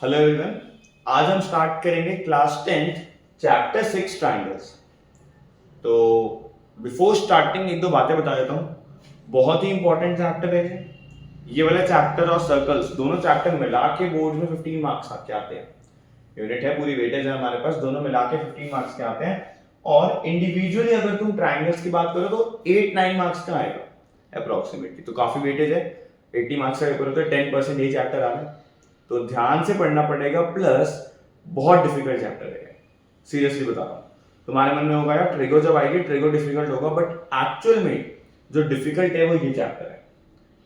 Hello everyone. आज हम start करेंगे क्लास 10th चैप्टर 6 ट्राइंगल्स। तो बिफोर स्टार्टिंग एक दो बातें बता देता हूँ। बहुत ही इंपॉर्टेंट चैप्टर है ये वाला चैप्टर और सर्कल्स दोनों चैप्टर मिला के बोर्ड में 15 मार्क्स के आते हैं। यूनिट है, पूरी वेटेज है हमारे पास, दोनों मिला के 15 मार्क्स के आते हैं। और इंडिविजुअली अगर तुम ट्राइंगल्स की बात करो तो 8-9 मार्क्स का आएगा अप्रोक्सीमेटली। तो काफी वेटेज है। 80 मार्क्स का पेपर होता है, 10% ये चैप्टर आ रहा है, तो ध्यान से पढ़ना पड़ेगा। प्लस बहुत डिफिकल्ट चैप्टर है, सीरियसली बता रहा हूँ। तुम्हारे मन में होगा यार ट्रिगो जब आएगी ट्रिगो डिफिकल्ट होगा, बट एक्चुअल में जो डिफिकल्ट है वो ये चैप्टर है।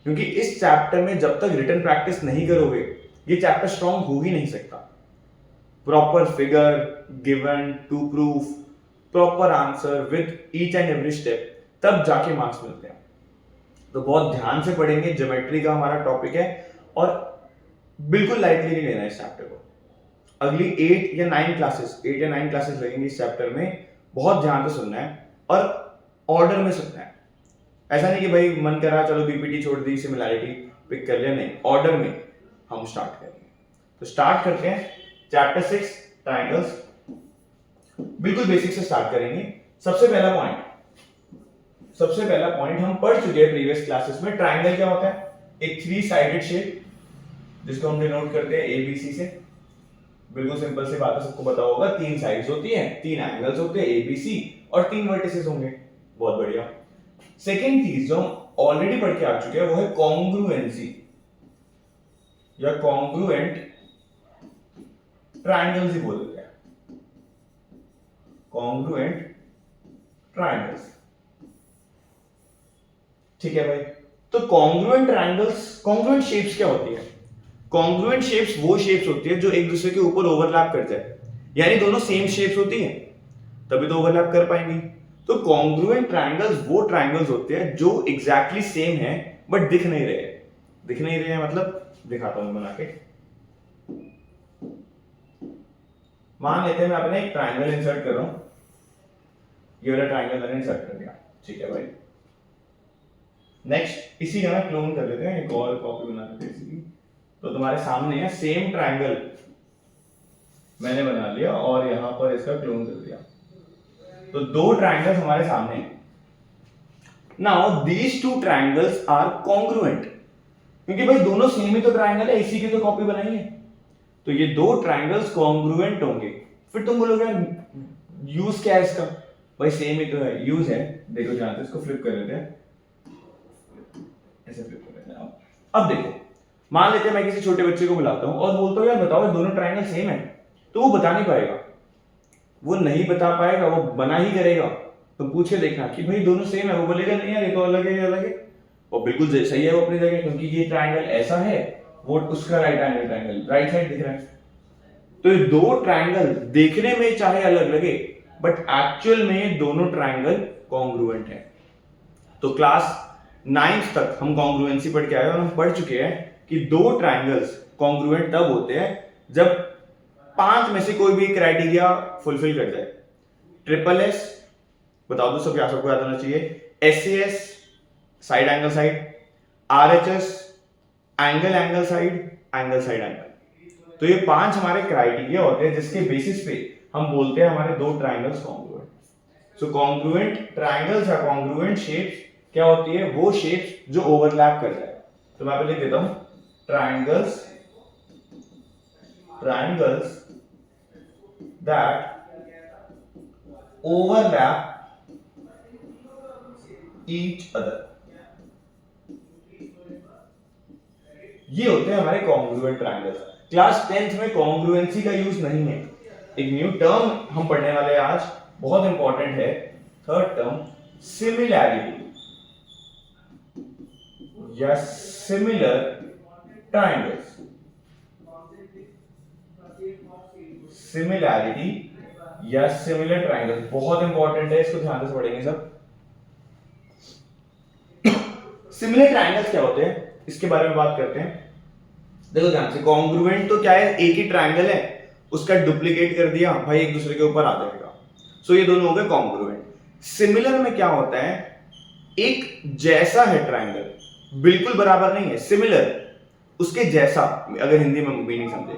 क्योंकि इस चैप्टर में जब तक रिटन प्रैक्टिस नहीं करोगे ये चैप्टर स्ट्रॉन्ग हो ही नहीं सकता। Proper figure given to proof, proper answer with each and every step, तब जाके मार्क्स मिलते हैं। तो बहुत ध्यान से पढ़ेंगे। ज्योमेट्री का हमारा टॉपिक है और बिल्कुल लाइटली नहीं लेना इस चैप्टर को। अगली 8 या 9 क्लासेस लगेंगी इस चैप्टर में। बहुत ध्यान से सुनना है और ऑर्डर में सुनना है। ऐसा नहीं कि भाई मन करा चलो बीपीटी छोड़ दी सिमिलैरिटी पिक कर लिया, नहीं, ऑर्डर में हम स्टार्ट करेंगे। तो स्टार्ट करते हैं चैप्टर 6 ट्राइंगल्स। बिल्कुल बेसिक से स्टार्ट करेंगे। सबसे पहला पॉइंट हम पढ़ चुके हैं प्रीवियस क्लासेस में। ट्राइंगल क्या होता है? एक 3 साइडेड शेप जिसको हम डिनोट करते हैं एबीसी से। बिल्कुल सिंपल सी बात है, सबको पता होगा। 3 साइड्स होती हैं, 3 एंगल्स होते हैं एबीसी और 3 वर्टिसेस होंगे। बहुत बढ़िया। सेकेंड चीज जो हम ऑलरेडी पढ़ के आ चुके हैं वो है कॉन्ग्रुएंसी या कॉन्ग्रुएंट ट्राइंगल्स ही बोल देते हैं, कॉन्ग्रुएंट ट्राइंगल्स। ठीक है भाई। तो कॉन्ग्रुएंट ट्राइंगल्स, कॉन्ग्रुएंट शेप्स क्या होती है? कॉन्ग्रुएंट शेप्स वो शेप्स होती है जो एक दूसरे के ऊपर ओवरलैप कर जाए, यानी दोनों सेम शेप्स होती हैं तभी तो ओवरलैप कर पाएंगी। तो कॉन्ग्रुएंट ट्राइंगल्स वो ट्राइंगल्स होते हैं जो एग्जैक्टली सेम है बट दिख नहीं रहे। दिख नहीं रहे हैं मतलब दिखाता हूं बना के। मान लेते हैं मैं अपने एक ट्राइंगल इंसर्ट कर रहा हूं, ये वाला ट्राइंगल मैंने इंसर्ट कर दिया। ठीक है भाई। नेक्स्ट इसी का ना क्लोन कर लेते हैं, एक और कॉपी बना लेते हैं इसकी। तो तुम्हारे सामने है सेम ट्राइंगल मैंने बना लिया और यहां पर इसका क्लोन कर दिया। तो 2 ट्राइंगल्स हमारे सामने हैं। Now these 2 triangles are congruent, क्योंकि भाई दोनों सेम ही तो ट्राइंगल है, इसी की तो कॉपी बनाई है। तो ये 2 ट्राइंगल्स कॉन्ग्रुएंट होंगे। फिर तुम बोलोगे यार यूज क्या है इसका? भाई सेम ही तो है, यूज है। देखो ध्यान से इसको फ्लिप कर लेते हैं, ऐसे फ्लिप कर लेते हैं। अब देखो, मान लेते हैं मैं किसी छोटे बच्चे को बुलाता हूं और बोलता हूं यार बताओ दोनों ट्राइंगल सेम है, तो वो बता नहीं पाएगा, वो नहीं बता पाएगा, वो बना ही करेगा। तो पूछे देखना कि भाई दोनों सेम है, वो बोलेगा नहीं यार ये तो अलग है, ये अलग है। और बिल्कुल सही है वो अपनी जगह, क्योंकि ये ट्राइंगल ऐसा है, वो उसका right angle triangle right side दिख रहा है। तो ये 2 ट्राइंगल देखने में चाहे अलग लगे बट एक्चुअल में दोनों ट्राइंगल कॉन्ग्रुएंट है। तो क्लास 9th तक हम कॉन्ग्रुएंसी पढ़ के आए और हम पढ़ चुके हैं कि 2 ट्राइंगल्स कॉन्ग्रुएंट तब होते हैं जब 5 में से कोई भी क्राइटेरिया फुलफिल कर जाए। ट्रिपल एस बता दो सब, सबको याद होना चाहिए। SS side angle side, RHS angle angle side, angle side angle. तो ये 5 हमारे क्राइटेरिया होते हैं जिसके बेसिस पे हम बोलते हैं हमारे 2 ट्राइंगल्स कॉन्ग्रुएंट। सो कॉन्ग्रुएंट ट्राइंगल्स या कॉन्ग्रुएंट शेप्स क्या होती है? वो शेप्स जो ओवरलैप कर जाए। तो मैं लिख देता हूं triangles that overlap each other, ये होते हैं हमारे कॉन्ग्रुएंट ट्राइंगल्स। क्लास 10th में कॉन्ग्रुएंसी का यूज नहीं है। एक न्यू टर्म हम पढ़ने वाले हैं आज, बहुत इंपॉर्टेंट है। थर्ड टर्म सिमिलैरिटी या सिमिलर ट्राइंगल्स। सिमिलैरिटी या सिमिलर ट्राइंगल बहुत इंपॉर्टेंट है, इसको ध्यान से पढ़ेंगे सब। सिमिलर ट्राइंगल्स क्या होते हैं इसके बारे में बात करते हैं। देखो ध्यान से, कॉन्ग्रुएंट तो क्या है? एक ही ट्राइंगल है, उसका डुप्लीकेट कर दिया भाई, एक दूसरे के ऊपर आ जाएगा। सो ये दोनों हो गए कॉन्ग्रुएंट। सिमिलर में क्या होता है? एक जैसा है ट्राइंगल, बिल्कुल बराबर नहीं है, सिमिलर, उसके जैसा, अगर हिंदी में मीनिंग समझे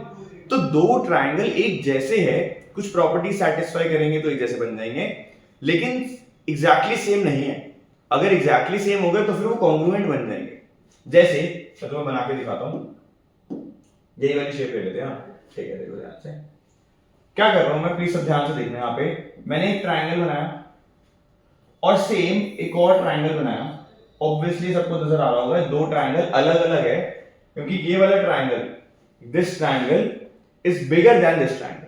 तो दो ट्राइंगल एक जैसे है, कुछ प्रॉपर्टी सेटिस्फाई करेंगे तो एक जैसे बन जाएंगे, लेकिन एग्जैक्टली सेम नहीं है। अगर एग्जैक्टली सेम हो गए तो फिर वो कॉन्ग्रुएंट बन जाएंगे। जैसे तो मैं बना के दिखाता हूं, यही वाली शेप ले लेते हैं। ठीक है, देखो ध्यान से क्या कर रहा हूं मैं, प्लीज सब ध्यान से देखना। यहाँ पे मैंने एक ट्राइंगल बनाया और सेम एक और ट्राइंगल बनाया। ऑब्वियसली सबको नजर आ रहा होगा दो ट्राइंगल अलग अलग है, क्योंकि ये वाला triangle, this triangle is bigger than this triangle.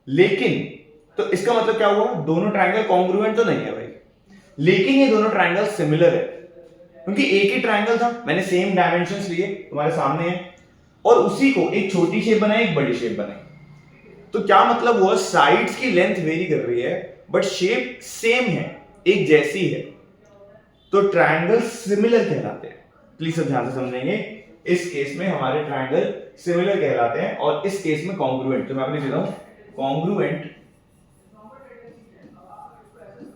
लेकिन तो इसका मतलब क्या हुआ, दोनों ट्राइंगल कॉन्ग्रुएंट तो नहीं है भाई, लेकिन ये दोनों ट्राइंगल सिमिलर है, क्योंकि एक ही ट्राइंगल था, मैंने सेम डायमेंशंस लिए, तुम्हारे सामने है, और उसी को एक छोटी शेप बनाई, एक बड़ी शेप बनाई। तो क्या मतलब हुआ, साइड्स की लेंथ वेरी कर रही है बट शेप सेम है, एक जैसी है, तो ट्राइंगल सिमिलर कहलाते हैं। प्लीज सब ध्यान से समझेंगे, इस केस में हमारे ट्राइंगल सिमिलर कहलाते हैं और इस केस में कॉन्ग्रुएंट। तो मैं आपको लिख देता हूं कॉन्ग्रुएंट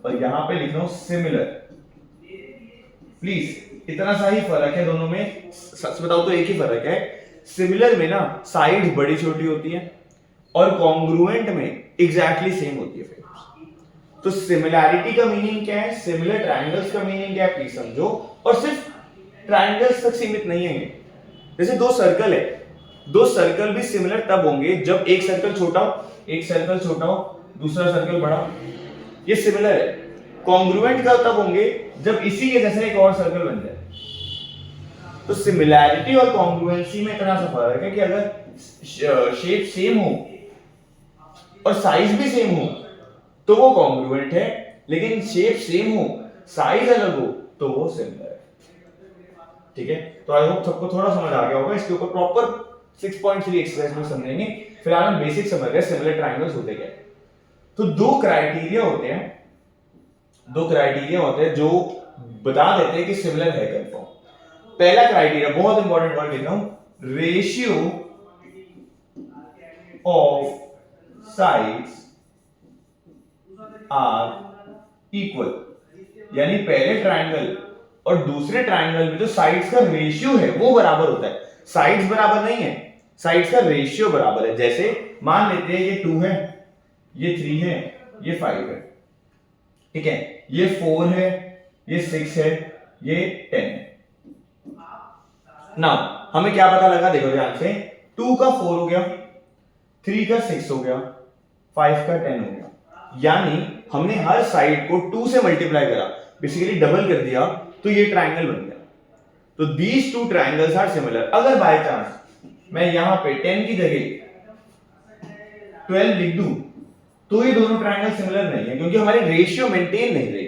और यहां पे लिख रहा हूं सिमिलर। प्लीज इतना सा ही फर्क है दोनों में, सच बताओ तो एक ही फर्क है, सिमिलर में ना साइड्स बड़ी छोटी होती है और कॉन्ग्रुएंट में एग्जैक्टली सेम होती है। तो सिमिलैरिटी का मीनिंग क्या है, सिमिलर ट्राइंगल्स का मीनिंग क्या है, प्लीज समझो। और सिर्फ ट्राइंगल्स तक सीमित नहीं है, जैसे दो सर्कल है, दो सर्कल भी सिमिलर तब होंगे जब एक सर्कल छोटा हो, एक सर्कल छोटा हो, दूसरा सर्कल बड़ा, ये सिमिलर है। कॉन्ग्रुएंट का तब होंगे जब इसी के जैसे एक और सर्कल बन जाए। तो सिमिलैरिटी और कॉन्ग्रुएंसी में इतना सा फर्क है कि अगर शेप सेम हो और साइज भी सेम हो तो वो कॉन्ग्रुएंट है, लेकिन शेप सेम हो, साइज अलग हो तो वो सिमिलर है। ठीक है, तो आई होप सबको थोड़ा समझ आ गया होगा। इसके ऊपर प्रॉपर 6.3 एक्सरसाइज में समझेंगे। फिलहाल हम बेसिक समझ गए सिमिलर ट्रायंगल्स होते क्या है। तो दो क्राइटेरिया होते हैं जो बता देते हैं कि सिमिलर है कंफर्म। पहला क्राइटेरिया, बहुत इंपॉर्टेंट वर्ड लिख रहा हूं, ratio of sides are equal. यानी पहले ट्राइंगल और दूसरे ट्राइंगल में जो साइड्स का रेशियो है वो बराबर होता है। साइड्स बराबर नहीं है, साइड्स का रेशियो बराबर है। जैसे मान लेते हैं ये 2 है, ये 3 है, ये 5 है, ठीक है, ये 4 है, ये 6 है, ये 10 है। नाउ हमें क्या पता लगा, देखो ध्यान से, 2 का 4 हो गया, 3 का 6 हो गया, 5 का 10 हो गया। यानी हमने हर साइड को 2 से मल्टीप्लाई करा, बेसिकली डबल कर दिया, तो ये ट्राइंगल बन गया। तो these two triangles are similar. अगर बाय चांस मैं यहां पे 10 की जगह 12 लिख दूं तो ये दोनों ट्राइंगल सिमिलर नहीं है, क्योंकि हमारे रेशियो मेंटेन नहीं रहे।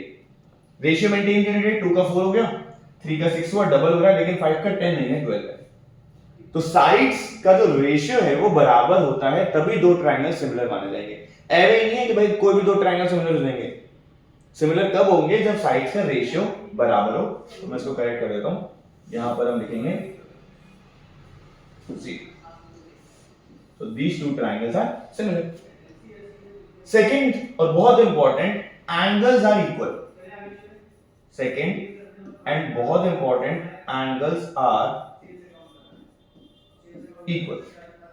रेशियो मेंटेन करने के लिए 2 का 4 हो गया, 3 का 6 हुआ, डबल हो रहा है, लेकिन 5 का 10 नहीं है, 12 है। तो साइड्स का जो रेशियो है वो बराबर होता है, तभी दो ट्राइंगल सिमिलर माने जाएंगे। ऐसे नहीं है कि भाई कोई भी दो ट्राइंगल सिमिलर हो जाएंगे। सिमिलर कब होंगे, जब साइड्स का रेशियो बराबर हो। तो मैं इसको करेक्ट कर देता हूं, यहां पर हम लिखेंगे C. So these two triangles are similar. Second और बहुत important, angles are equal. Second and बहुत इंपॉर्टेंट, एंगल्स आर इक्वल।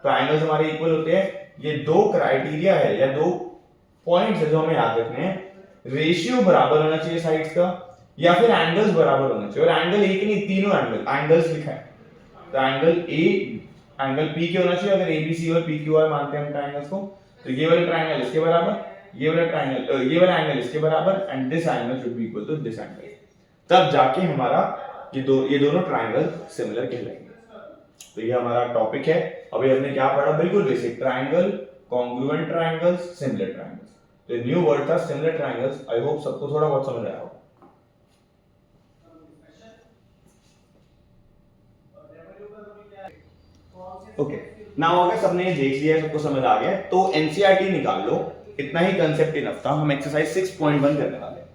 तो एंगल्स हमारे इक्वल होते हैं। ये दो क्राइटेरिया है या दो पॉइंट्स है जो हमें याद रखने हैं। रेशियो बराबर होना चाहिए साइड्स का, या फिर एंगल्स बराबर होना चाहिए। और एंगल एक नहीं, तीनों एंगल्स लिखा है। तो एंगल ए, एंगल पी के होना चाहिए। अगर एबीसी और पीक्यूआर मानते हैं हम ट्राइंगल्स को, तो ये वाला ट्राइंगल इसके बराबर, ये वाला एंगल इसके बराबर, and this angle should be equal to this angle. तब जाके हमारा ये दोनों ट्राइंगल सिमिलर कहलाएंगे। तो ये हमारा टॉपिक है। अभी हमने क्या पढ़ा, बिल्कुल basic, triangle, congruent triangles, similar triangles. तो न्यू वर्ड था सिमिलर ट्राइंगल्स। आई होप सबको थोड़ा बहुत समझ आया होगा। ओके, नाउ अगर सबने ये देख लिया, सबको समझ आ गया, तो एनसीईआरटी निकाल लो। इतना ही कंसेप्ट इनफ था। हम एक्सरसाइज 6.1 करने वाले हैं।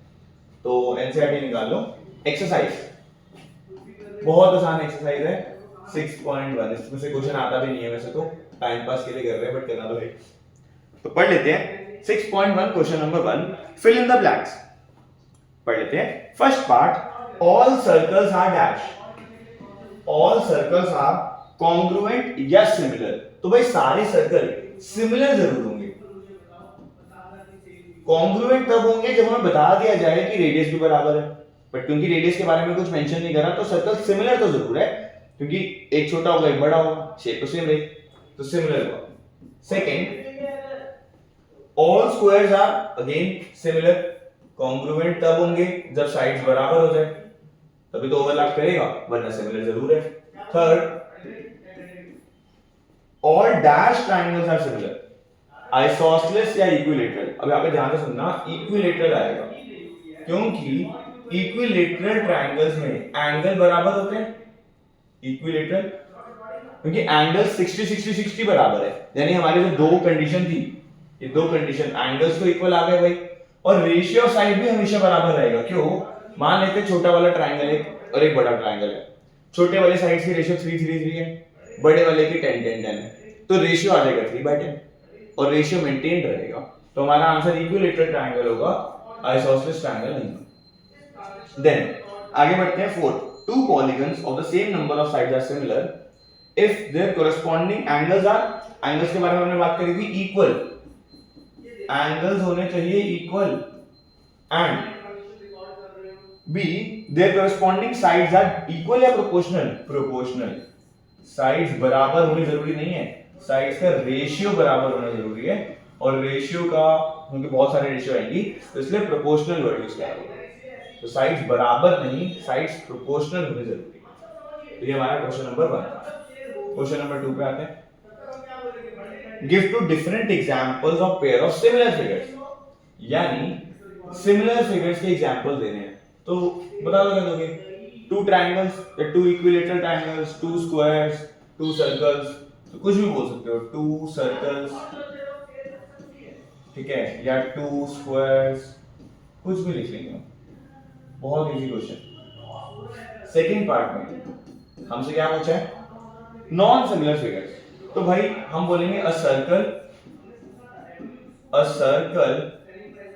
तो एनसीईआरटी निकाल लो। एक्सरसाइज बहुत आसान एक्सरसाइज है 6.1। इसमें से क्वेश्चन आता भी नहीं है, वैसे तो टाइम पास के लिए कर रहे हैं, बट करना तो है। तो पढ़ लेते हैं 6.1, question number 1, fill in the blanks. पढ़ लेते हैं। First part, all circles are dash. All circles are congruent या सिमिलर। तो भाई सारे सर्कल सिमिलर जरूर होंगे। कॉन्ग्रुएंट तब होंगे जब हमें बता दिया जाए कि रेडियस भी बराबर है, बट क्योंकि रेडियस के बारे में कुछ मेंशन नहीं करा तो सर्कल सिमिलर तो जरूर है, क्योंकि एक छोटा होगा एक बड़ा होगा, शेप तो सेम रहेगी, तो सिमिलर हुआ। Second, all squares are again similar. Congruent तब होंगे जब साइड्स बराबर हो जाए, तभी तो ओवरलैप करेगा, वरना सिमिलर जरूर है। Third, all dash triangles are similar. Isosceles या इक्विलेटरल, अब यहां पे ध्यान से सुनना, इक्विलेटरल आएगा, क्योंकि इक्विलेटरल ट्रायंगल्स में एंगल बराबर होते हैं। इक्विलेटरल क्योंकि एंगल 60 60 60 बराबर है, यानी हमारी जो दो कंडीशन थी, ये दो कंडीशन एंगल्स तो इक्वल आ गए भाई, और रेशियो ऑफ साइड भी हमेशा बराबर रहेगा। क्यों? मान लेते छोटा वाला ट्रायंगल है और एक बड़ा ट्रायंगल है, छोटे वाले साइड्स की रेशियो 3 3 3 है, बड़े वाले की 10 10 10 है, तो रेशियो आ जाएगा 3/10 और रेशियो मेंटेन रहेगा, तो हमारा आंसर इक्विलेटरल ट्रायंगल होगा, आइसोसेलेस ट्रायंगल नहीं। देन आगे बढ़ते हैं। Fourth, two polygons of the same number of sides are similar if their corresponding angles are, angles के बारे में हमने बात करी थी, इक्वल, एंगल्स होने चाहिए equal, and B their corresponding sides are equal या प्रोपोर्शनल, प्रोपोर्शनल। साइड्स बराबर होनी जरूरी नहीं है, साइड्स का रेशियो बराबर होना जरूरी है, और रेशियो का क्योंकि बहुत सारे रेशियो आएंगी तो इसलिए प्रोपोर्शनल वर्ड यूज किया है। तो साइड्स बराबर नहीं, साइड्स प्रोपोर्शनल होनी जरूरी है। तो ये हमारा क्वेश्चन नंबर 1 था। क्वेश्चन नंबर 2 पे आते हैं। Give two different examples of pair of similar figures, यानी सिमिलर फिगर्स के एग्जांपल देने हैं, तो बता दो क्या दोगे। टू ट्रायंगल्स या two equilateral triangles, two squares, two circles, तो कुछ भी बोल सकते हो, टू सर्कल्स, ठीक है, या टू स्क्वायर्स, कुछ भी लिख लेंगे, बहुत इजी क्वेश्चन। सेकंड पार्ट में हमसे क्या पूछा है, नॉन सिमिलर फिगर्स, तो भाई हम बोलेंगे a circle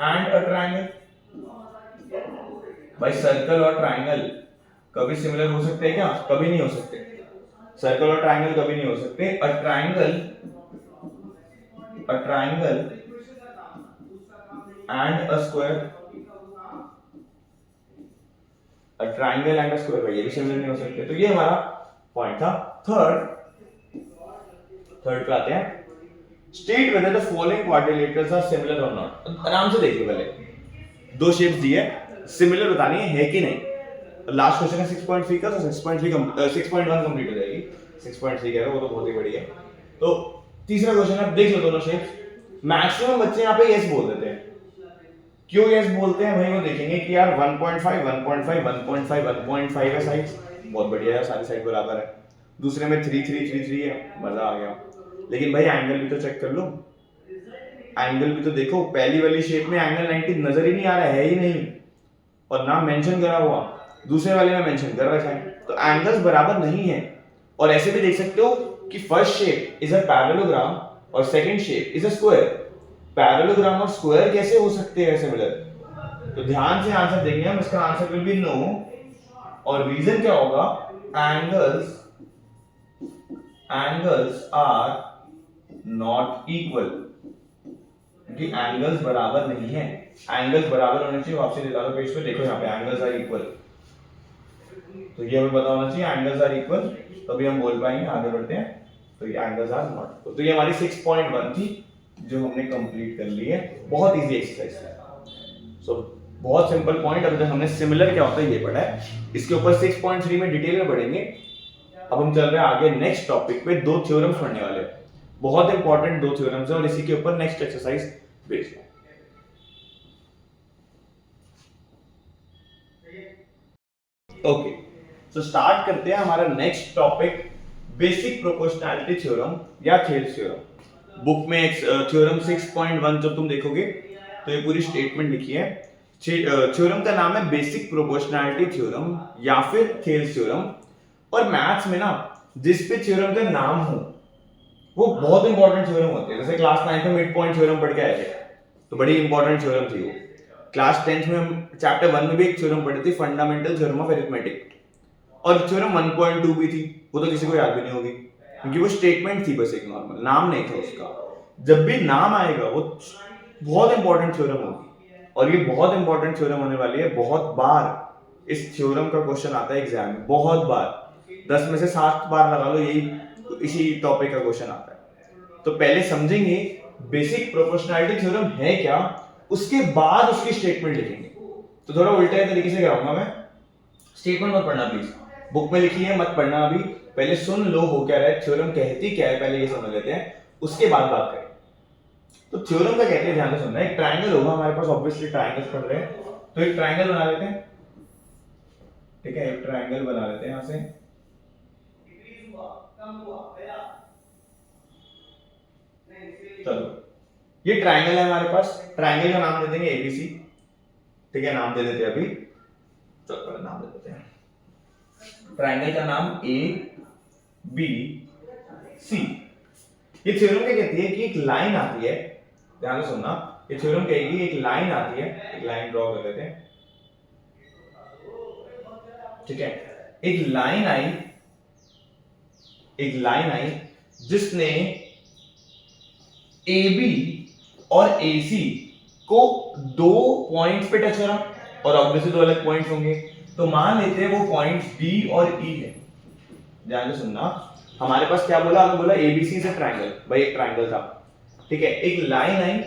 and a triangle. भाई सर्कल और ट्रायंगल कभी सिमिलर हो सकते हैं क्या? कभी नहीं हो सकते। सर्कल और ट्रायंगल कभी नहीं हो सकते। A triangle and a square, a triangle and a square, ये भी सिमिलर नहीं हो सकते, तो ये हमारा पॉइंट था। थर्ड पे आते हैं। State whether the following quadrilaterals are similar और नॉट। आराम से देखिए, पहले दो शेप्स दिए, सिमिलर बतानी है कि नहीं। लास्ट क्वेश्चन है 6.3 का, तो 6.1 कंप्लीट हो जाएगी। 6.3 कह रहा वो तो बहुत ही बढ़िया है। तो तीसरा क्वेश्चन है, देख लो दोनों शेप्स। मैक्सिमम बच्चे यहाँ पे यस बोल देते हैं। क्यों यस बोलते हैं भाई? वो देखेंगे कि यार 1.5 1.5 1.5 1.5 है साइड, बहुत बढ़िया है, सारी साइड बराबर है। दूसरे में 3 3 3 3 है, मजा आ गया। लेकिन भाई एंगल भी तो चेक कर लो, एंगल भी तो देखो। पहली वाली शेप में एंगल 90 नजर ही नहीं आ रहा है ही नहीं, और ना मेंशन करा हुआ। दूसरे वाले में मेंशन कर रखा है, तो एंगल्स बराबर नहीं है। और ऐसे भी देख सकते हो कि first shape is a parallelogram और second shape is a square. Parallelogram और स्क्वायर कैसे हो सकते हैं सिमिलर? तो ध्यान से आंसर देंगे हम, इसका आंसर विल बी नो। और रीजन क्या होगा? एंगल्स आर नॉट इक्वल, क्योंकि एंगल्स बराबर नहीं है। एंगल्स बराबर होने चाहिए, वापसी दिखा दो पेज पे, देखो यहाँ पे एंगल्स आर इक्वल, तो ये हमें पता होना चाहिए एंगल्स आर इक्वल, तभी हम बोल पाएंगे। आगे बढ़ते हैं। तो ये एंगल्स आर नॉट इक्वल। तो ये हमारी 6.1 थी जो हमने कंप्लीट कर ली है। बहुत इजी एक्सरसाइज है। सो बहुत सिंपल पॉइंट। अभी तक हमने सिमिलर क्या होता है ये पढ़ा है, इसके ऊपर 6.3 में डिटेल में पढ़ेंगे। अब हम चल रहे हैं आगे नेक्स्ट टॉपिक पे। दो थ्योरम्स पढ़ने वाले हैं, बहुत इंपॉर्टेंट दो थ्योरम्स हैं, और इसी के ऊपर नेक्स्ट एक्सरसाइज बेस्ड है। ओके, सो स्टार्ट करते हैं हमारा next topic, basic proportionality theorem या थेल्स थ्योरम। बुक में थ्योरम 6.1 जब तुम देखोगे तो ये पूरी स्टेटमेंट लिखी है। थ्योरम का नाम है बेसिक प्रोपोर्शनैलिटी थ्योरम या फिर थेल्स थ्योरम। और मैथ्स में ना जिस पे थ्योरम का नाम हो वो बहुत इंपॉर्टेंट थ्योरम होते हैं। जैसे क्लास 9 में मिड पॉइंट थ्योरम पढ़ के आए थे, तो बड़ी इंपॉर्टेंट थ्योरम थी वो। क्लास 10th में हम चैप्टर 1 में भी एक थ्योरम पढ़ी थी, फंडामेंटल थ्योरम ऑफ अरिथमेटिक। और थ्योरम 1.2 भी थी, वो तो किसी को याद भी नहीं होगी क्योंकि वो स्टेटमेंट थी, बस एक नॉर्मल नाम नहीं था उसका। जब भी नाम आएगा वो बहुत इंपॉर्टेंट थ्योरम होगी, और ये बहुत इंपॉर्टेंट थ्योरम होने वाली है। बहुत बार इस थ्योरम का क्वेश्चन आता है एग्जाम में, बहुत बार, 10 में से 7 बार लगा लो यही इसी टॉपिक का क्वेश्चन आता है। तो पहले समझेंगे बेसिक प्रोपोर्शनैलिटी थ्योरम है क्या, उसके बाद उसकी स्टेटमेंट लिखेंगे। तो थोड़ा उल्टे तरीके से कराऊंगा मैं, स्टेटमेंट मत पढ़ना प्लीज, बुक में लिखी है मत पढ़ना, अभी पहले सुन लो हो क्या रहा है, थ्योरम कहती क्या है पहले ये समझ लेते हैं, उसके बाद बात करें। तो थ्योरम का कहते हैं, ध्यान से सुनना, एक ट्रायंगल होगा हमारे पास, ऑब्वियसली ट्रायंगल्स पढ़ रहे हैं, तो एक ट्रायंगल बना लेते हैं, ठीक है, एक ट्रायंगल बना लेते हैं यहां से। चलो ये ट्रायंगल है हमारे पास, ट्रायंगल का नाम दे देंगे एबीसी, ठीक है, नाम दे देते हैं अभी, चलो नाम दे देते हैं, ट्रायंगल का नाम ए बी सी। ये थ्योरम क्या कहती है कि एक लाइन आती है, ध्यान से सुनना, ये थ्योरम कहेगी एक लाइन आती है, एक लाइन ड्रॉ कर लेते हैं, ठीक है, एक लाइन आई जिसने AB और AC को 2 पॉइंट्स पे टच करा, और ऑब्वियसली 2 अलग पॉइंट्स होंगे, तो मान लेते हैं वो पॉइंट्स D और E है। ध्यान से सुनना, हमारे पास क्या बोला, हमें बोला ABC से ट्रायंगल, भाई एक ट्रायंगल था, ठीक है, एक लाइन आई,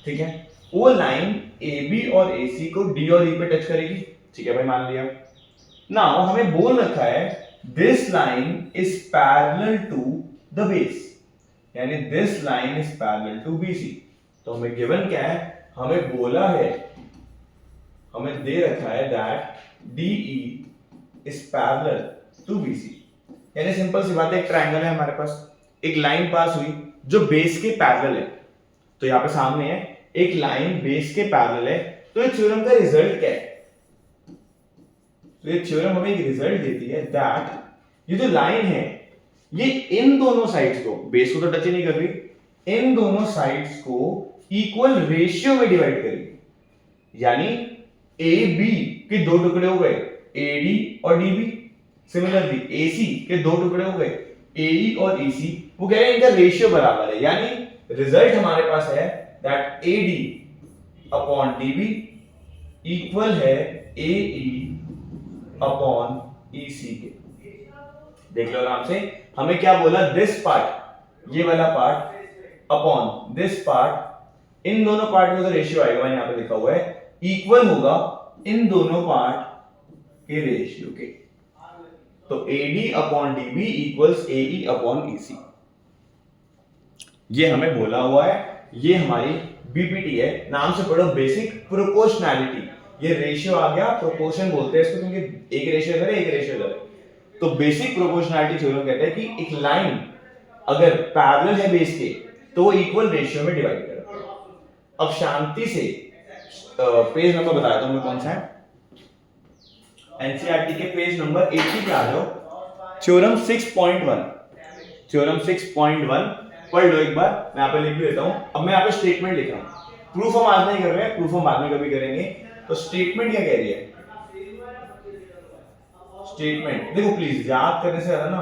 ठीक है, वो लाइन AB और AC को D और E पे टच करेगी, ठीक है भाई, मान लिया। नाउ हमें बोल रखा है this line is parallel to the base, यानी this line is parallel to BC। तो हमें गिवन क्या है, हमें बोला है, हमें दे रखा है that DE is parallel to BC, यानी सिंपल सी बात है, एक ट्रायंगल है हमारे पास, एक लाइन पास हुई जो बेस के पैरेलल है, तो यहां पे सामने है एक लाइन बेस के पैरेलल है, तो ये थ्योरम का रिजल्ट क्या है, तो ये थ्योरम हमें एक रिजल्ट देती है दैट ये जो लाइन है ये इन दोनों साइड्स को, बेस को तो टच ही नहीं कर रही, इन दोनों साइड्स को इक्वल रेशियो में डिवाइड करेगी, यानी AB के 2 टुकड़े हो गए, AD और DB, सिमिलरली AC के 2 टुकड़े हो गए, AE और EC, वो कह रहे हैं इनका रेशियो बराबर है, यानी रिजल्ट हमारे पास है that AD upon DB equal है AE अपॉन EC के। देख लो आराम से, हमें क्या बोला, दिस पार्ट, ये वाला पार्ट अपॉन दिस पार्ट, इन दोनों पार्ट में जो रेशियो आएगा, मैंने यहां पे लिखा हुआ है, इक्वल होगा इन दोनों पार्ट के रेशियो के। तो AD upon DB equals AE upon EC, ये हमें बोला हुआ है, ये हमारी BPT है, नाम से पढ़ो बेसिक प्रोपोर्शनैलिटी, ये रेशियो आ गया, प्रोपोर्शन बोलते हैं इसको क्योंकि एक रेशियो इधर है एक रेशियो इधर है। तो बेसिक प्रोपोर्शनैलिटी थ्योरम कहता है कि एक लाइन अगर पैरेलल है बेस के तो वो इक्वल रेशियो में डिवाइड करता है। अब शांति से पेज नंबर बताया था मैं कौन सा है, एनसीईआरटी के पेज नंबर 80 पे आ जाओ, थ्योरम 6.1, थ्योरम 6.1 पढ़ लो एक बार, मैं यहाँ पे लिख भी देता हूँ। अब मैं यहाँ पे स्टेटमेंट लिख रहा हूँ, प्रूफ हम आज नहीं कर रहे हैं, प्रूफ हम बाद में कभी करेंगे। तो स्टेटमेंट क्या कह रही है, स्टेटमेंट देखो प्लीज, याद करने से ज्यादा ना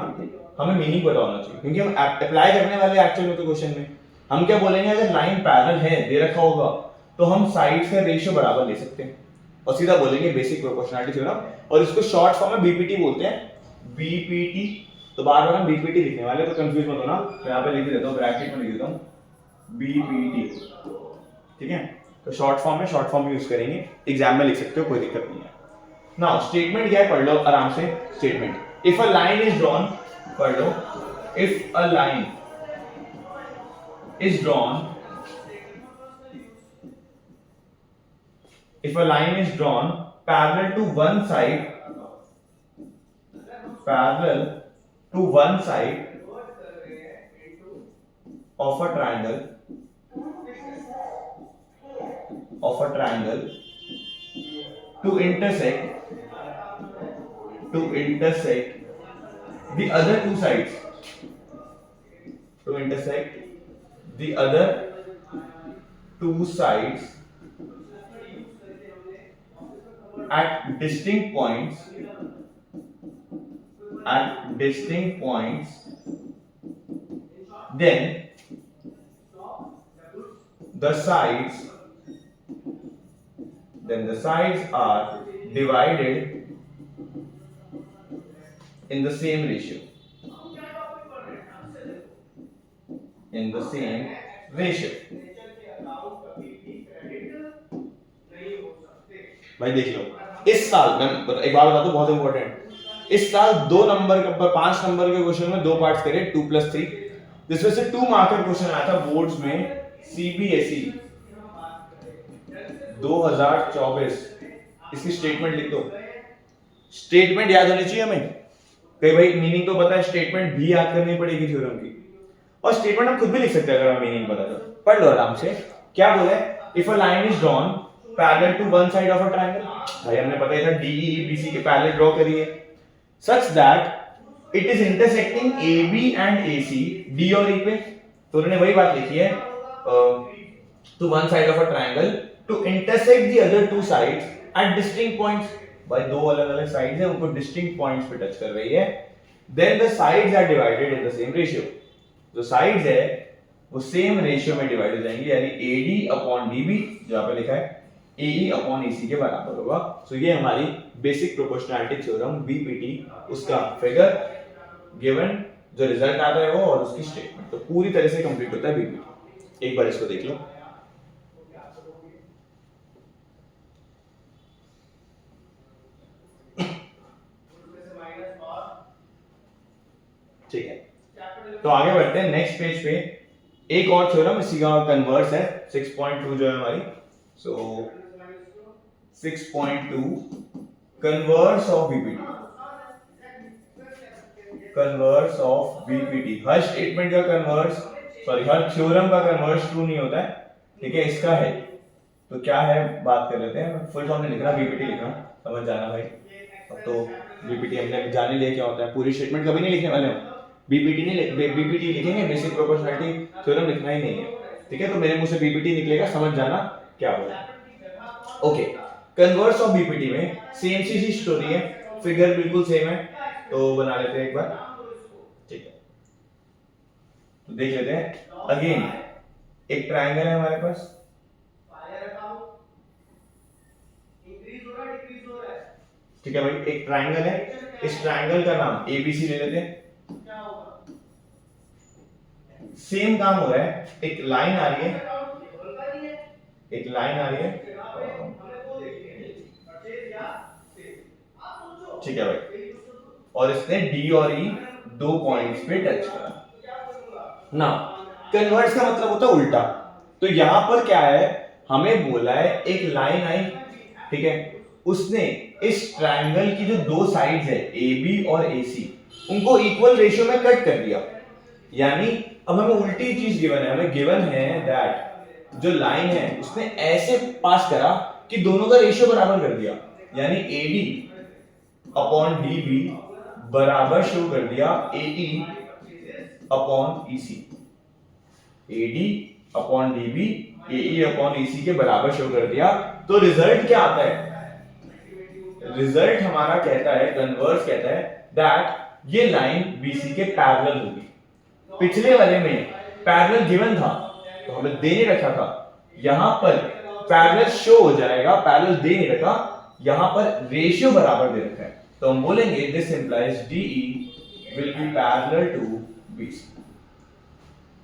हमें मीनिंग पता होना चाहिए, क्योंकि हम अप्लाई करने वाले एक्चुअल में तो क्वेश्चन में हम क्या बोलेंगे, अगर लाइन पैरेलल है दे रखा होगा तो हम साइड्स का रेशियो बराबर ले सकते हैं और सीधा बोलेंगे बेसिक प्रोपोर्शनैलिटी थ्योरम, और इसको शॉर्ट फॉर्म में बीपीटी बोलते हैं, बीपीटी। तो बार बार हम बीपीटी लिखने वाले, तो कंफ्यूज मत होना, मैं यहाँ पे लिख देता हूँ, ब्रैकेट में लिख देता हूँ बीपीटी, ठीक है। तो शॉर्ट फॉर्म में शॉर्ट फॉर्म यूज करेंगे, एग्जाम में लिख सकते हो, कोई दिक्कत नहीं है। नाउ स्टेटमेंट क्या है, पढ़ लो आराम से statement. If a line is drawn, पढ़ लो, if a line is drawn, if a line is drawn parallel to one side of a triangle to intersect the other two sides, at distinct points at distinct points, then the sides are divided in the same ratio. भाई देख लो, इस साल मैं एक बार बता दूं, बहुत important, इस साल 2 नंबर के ऊपर 5 नंबर के क्वेश्चन में 2 पार्ट्स करे 2+3, जिसमें से 2 मार्कर क्वेश्चन आया था बोर्ड्स में सीबीएसई 2024। इसकी स्टेटमेंट लिख दो, स्टेटमेंट याद होनी चाहिए हमें, कई भाई मीनिंग तो पता है, स्टेटमेंट भी याद करनी पड़ेगी थ्योरम की, और स्टेटमेंट हम खुद भी लिख सकते हैं अगर हमें मीनिंग पता तो। पढ़ लो आराम से, क्या बोला है, if a line is drawn parallel to one side of a triangle, भाई हमने पता ही था डीई बीसी के पैरेलल ड्रॉ करिए, such that it is intersecting AB and AC D और ई पे, तो उन्होंने वही बात लिखी है, to one side of a triangle to intersect the other two sides at distinct points, भाई 2 अलग-अलग साइड्स हैं, उनको डिस्टिंक्ट पॉइंट्स पे टच कर रही है, then the sides are divided in the same ratio, जो साइड्स है वो सेम रेशियो में डिवाइड हो जाएंगी, यानी AD अपॉन DB, जहां पे लिखा है AE अपॉन AC के बराबर होगा। सो ये हमारी बेसिक प्रोपोर्शनैलिटी थ्योरम BPT, उसका फिगर गिवन, जो रिजल्ट आता है वो, और उसकी स्टेटमेंट, तो पूरी तरह से कंप्लीट होता है BPT। एक बार इसको देख लो, ठीक है, तो आगे बढ़ते हैं नेक्स्ट पेज पे, एक और थ्योरम इसी का कन्वर्स है, 6.2 जो है हमारी, सो 6.2 converse of BPT, converse of BPT, her statement का कन्वर्स, सॉरी हर थ्योरम का कन्वर्स ट्रू नहीं होता है, ठीक है, इसका है, तो क्या है बात कर लेते हैं, फुल फॉर्म नहीं लिख रहा, बीपीटी लिख रहा हूं, समझ जाना भाई, अब तो बीपीटी हमने जाने लिया क्या होता है, पूरी स्टेटमेंट कभी नहीं लिखने वाले हम, बीपीटी नहीं, बीपीटी लिखेंगे, बेसिक प्रोपोर्शनैलिटी थ्योरम लिखना ही नहीं है, ठीक है, तो मेरे मुंह से बीपीटी निकलेगा, समझ जाना क्या बोला। ओके, कन्वर्स ऑफ बीपीटी में सेम सी स्टोरी है, फिगर बिल्कुल सेम है, तो बना लेते हैं एक बार, ठीक है, तो देख लेते हैं। अगेन एक ट्रायंगल है हमारे पास, ठीक है भाई, एक ट्रायंगल है, इस ट्रायंगल का नाम एबीसी ले लेते हैं, सेम काम हो रहा है, एक लाइन आ रही है, एक लाइन आ रही है, ठीक है भाई, और इसने डी और ई 2 पॉइंट्स पे टच करा ना, कन्वर्स का मतलब होता है उल्टा, तो यहां पर क्या है, हमें बोला है एक लाइन आई, ठीक है, उसने इस ट्रायंगल की जो 2 साइड्स है AB और AC, उनको इक्वल रेशियो में कट कर दिया, यानी अब हमें उल्टी चीज गिवन है, हमें गिवन है दैट जो लाइन है उसने ऐसे पास करा कि दोनों का रेशियो बराबर कर दिया, यानी AD अपॉन DB बराबर शो कर दिया AE upon EC, AD upon DB AE upon EC के बराबर शो कर दिया, तो रिजल्ट क्या आता है, रिजल्ट हमारा कहता है, कन्वर्स कहता है दैट ये लाइन BC के पैरेलल होगी, पिछले वाले में पैरेलल गिवन था तो हमें दे नहीं रखा था, यहां पर पैरेलल शो हो जाएगा, पैरेलल दे नहीं रखा, यहां पर रेशियो बराबर दे रखा है, तो हम बोलेंगे this implies DE will be parallel to BC,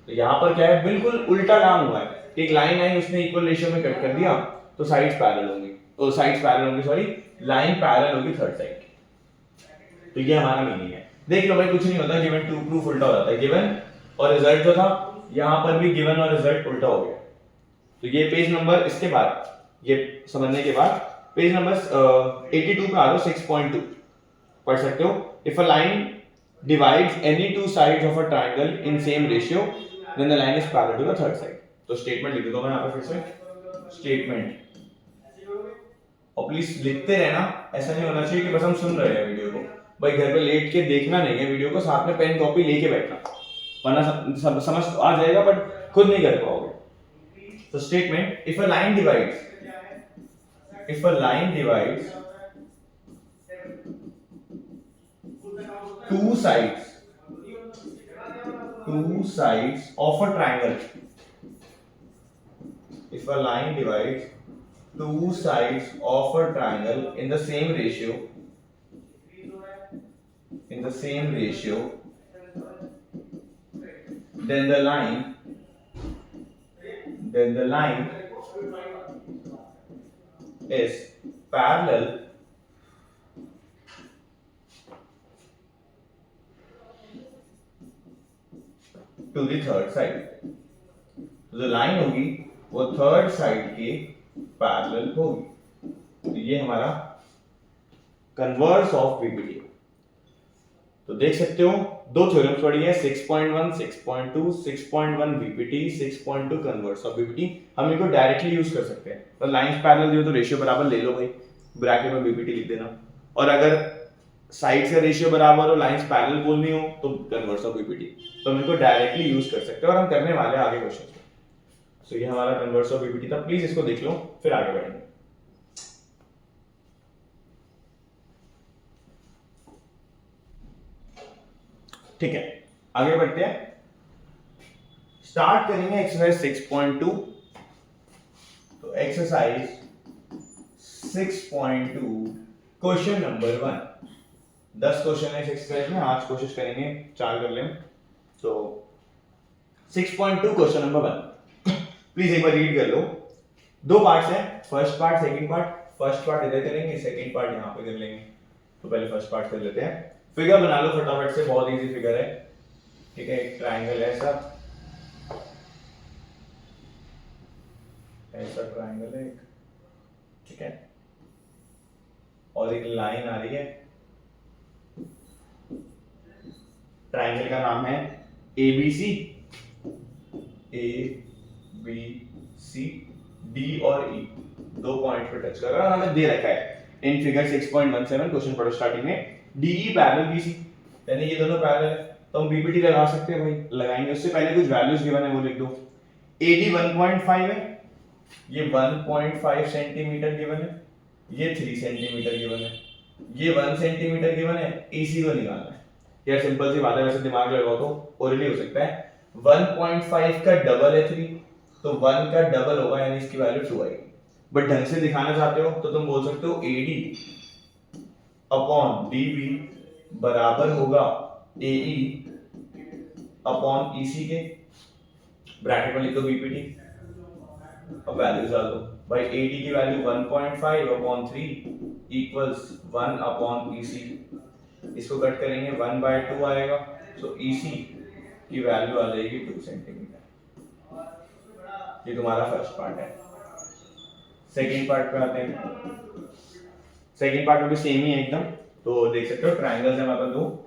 तो यहां पर क्या है, बिल्कुल उल्टा काम हुआ है, एक लाइन आई उसने इक्वल रेशियो में कट कर दिया, तो साइड्स पैरेलल होंगी, तो साइड्स पैरेलल होंगी, सॉरी लाइन पैरेलल होगी थर्ड साइड की, तो ये हमारा मीनिंग है। देख लो भाई, कुछ नहीं होता, गिवन टू प्रूफ उल्टा हो जाता है, गिवन और रिजल्ट जो था, यहां पर भी गिवन और रिजल्ट उल्टा हो गया, तो ये पेज नंबर, इसके बाद ये समझने के बाद पेज नंबर 82 पे आ जाओ, 6.2 पढ़ सकते हो, if a line divides any two sides of a triangle in same ratio then the line is parallel to the third side, तो स्टेटमेंट लिख देता हूं मैं यहां पे फिर से, स्टेटमेंट, और प्लीज लिखते रहना, ऐसा नहीं होना चाहिए कि बस हम सुन रहे हैं वीडियो को, भाई घर पे लेट के देखना नहीं है वीडियो को, साथ में पेन कॉपी लेके बैठना, वरना समझ आ जाएगा बट खुद नहीं कर पाओगे। तो statement, if a line divides, if a line divides two sides of a triangle. If a line divides two sides of a triangle in the same ratio, then the line is parallel to the third side. तो जो line होगी वो third side के parallel होगी. तो ये हमारा converse of BPT. तो देख सकते हो दो थ्योरम्स पढ़ी है, 6.1, 6.2, 6.1 बीपीटी, 6.2 कन्वर्स ऑफ बीपीटी. हम इनको डायरेक्टली यूज कर सकते हैं. तो लाइंस पैरेलल दियो तो रेशियो बराबर ले लो भाई, ब्रैकेट में बीपीटी लिख देना. और अगर साइड का रेशियो बराबर हो, लाइंस पैरेलल बोलनी हो तो कन्वर्स ऑफ बीपीटी. तो हम इनको डायरेक्टली यूज कर सकते हैं और हम करने वाले हैं आगे क्वेश्चन में. सो ये हमारा कन्वर्स ऑफ बीपीटी था. प्लीज इसको देख लो फिर आगे बढ़ेंगे. ठीक है, आगे बढ़ते हैं. स्टार्ट करेंगे एक्सरसाइज 6.2. तो एक्सरसाइज 6.2 क्वेश्चन नंबर 1. 10 क्वेश्चन है इस एक्सरसाइज में. आज कोशिश करेंगे 4 कर लें. तो 6.2 क्वेश्चन नंबर 1. प्लीज एक बार रीड कर लो. दो पार्ट्स हैं, first part second part. First part इधर करेंगे, सेकंड पार्ट यहां पे कर लेंगे. तो पहले फर्स्ट पार्ट कर लेते हैं. फिगर बना लो फटाफट से, बहुत इजी फिगर है. ठीक है, एक ट्रायंगल है ऐसा ट्रायंगल है एक. ठीक है, और एक लाइन आ रही है. ट्रायंगल का नाम है ABC. ABC, D और E दो पॉइंट पे टच कर रहा है. हमें दे रखा है इन फिगर 6.17. क्वेश्चन पढ़ो स्टार्टिंग में. DE पैरेलल BC, यानी ये दोनों पैरेलल है. तो हम बीपीटी लगा सकते हैं भाई, लगाएंगे. उससे पहले कुछ वैल्यूज गिवन है वो लिख दो. AD 1.5 है, ये 1.5 सेंटीमीटर गिवन है, ये 3 सेंटीमीटर गिवन है, ये 1 सेंटीमीटर गिवन है. AC को निकालना है. यार सिंपल सी बात है, वैसे दिमाग लगाओ तो ओरली हो सकता है. 1.5 का डबल है 3, तो 1 का डबल होगा यानी इसकी वैल्यू 2 आएगी. बट ढंग से दिखाना चाहते हो तो तुम बोल सकते हो AD अपॉन DB बराबर होगा AE अपॉन EC के. ब्रैकेट में लिख दो BPT. अब वैल्यूज डाल दो भाई. AD की value 1.5 upon 3 equals 1 upon EC. इसको कट करेंगे 1/2 आएगा. सो EC की वैल्यू आ जाएगी 2 सेंटीमीटर. ये तुम्हारा फर्स्ट पार्ट है. सेकंड पार्ट पे आते हैं. सेकंड पार्ट में भी सेम ही है एकदम. तो देख सकते हो ट्रायंगल्स है हमारे पास दो.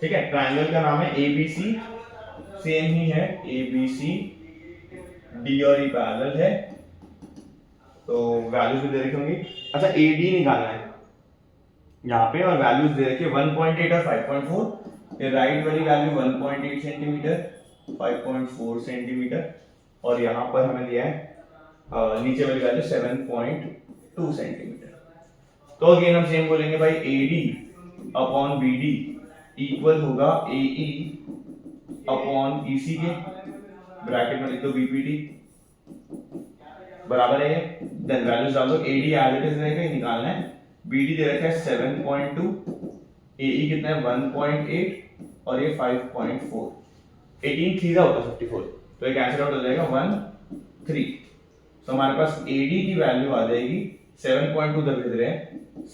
ठीक है, ट्रायंगल का नाम है ABC. सेम ही है ABC. D और E पैरेलल है. तो वैल्यूज भी दे रखी होंगी. अच्छा, AD निकालना है यहाँ पे और वैल्यूज दे रखी है 1.8 और 5.4. ये राइट वाली वैल्यू 1.8 सेंटीमीटर, 5.4 सेंटीमीटर. और यहाँ पर हमें दिया है नीचे वाली वैल्यू 7.2 सेंटीमीटर. तो अगेन हम सेम बोलेंगे भाई. AD अपॉन BD इक्वल होगा AE अपॉन EC के. ब्रैकेट में लिख दो BPT बराबर है. देन वैल्यूज डाल दो. AD एज इट इज रहेगा, निकालना है. BD दे रखा है 7.2, AE कितना है 1.8 और ये 5.4. 18 3 होता है 54. तो ये कैंसिल आउट हो जाएगा 1 3. तो हमारे पास AD की वैल्यू आ जाएगी 7.2 दे रहे हैं